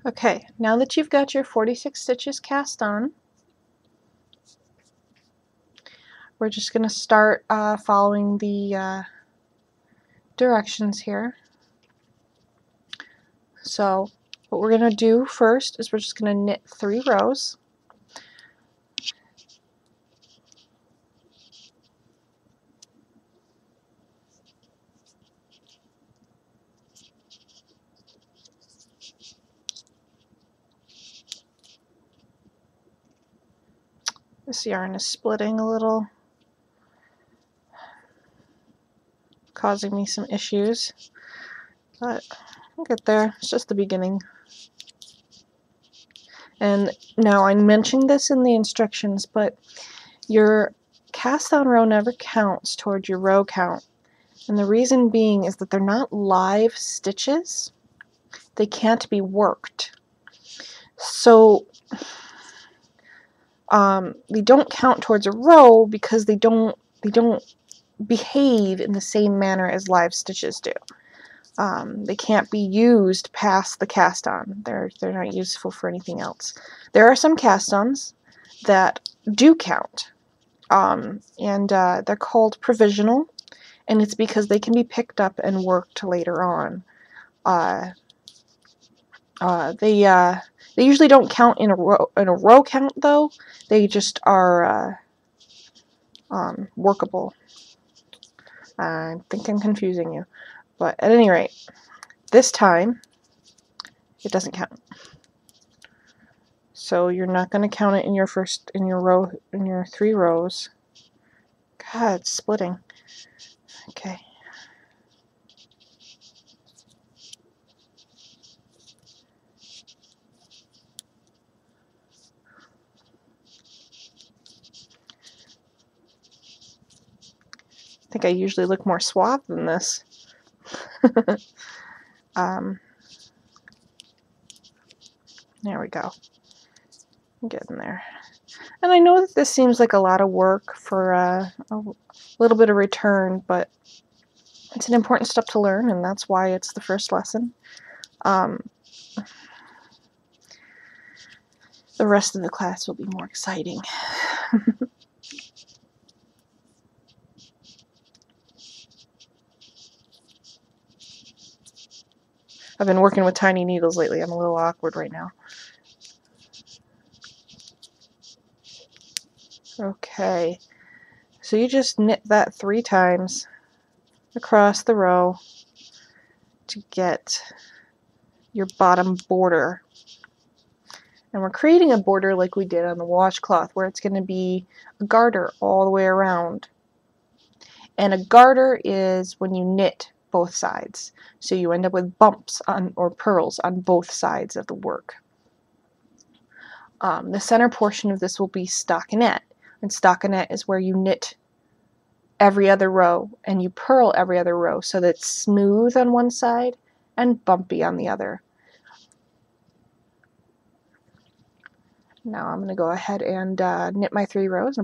Okay, now that you've got your 46 stitches cast on, we're just going to start following the directions here. So what we're going to do first is we're just going to knit 3 rows. This yarn is splitting a little, causing me some issues, but we'll get there. It's just the beginning. And now I mentioned this in the instructions, but your cast on row never counts towards your row count. And the reason being is that they're not live stitches. They can't be worked. So they don't count towards a row because they don't behave in the same manner as live stitches do. They can't be used past the cast on. They're not useful for anything else. There are some cast ons that do count, and they're called provisional, and it's because they can be picked up and worked later on. They usually don't count in a row count though. They just are workable. I think I'm confusing you, but at any rate, this time it doesn't count. So you're not going to count it in your row, in your 3 rows. God, it's splitting. Okay. I think I usually look more suave than this. There we go. I'm getting there. And I know that this seems like a lot of work for a little bit of return, but it's an important step to learn, and that's why it's the first lesson. The rest of the class will be more exciting. I've been working with tiny needles lately. I'm a little awkward right now. Okay, so you just knit that 3 times across the row to get your bottom border. And we're creating a border like we did on the washcloth, where it's going to be a garter all the way around. And a garter is when you knit both sides. So you end up with bumps or purls on both sides of the work. The center portion of this will be stockinette. And stockinette is where you knit every other row and you purl every other row so that it's smooth on one side and bumpy on the other. Now I'm going to go ahead and knit my 3 rows.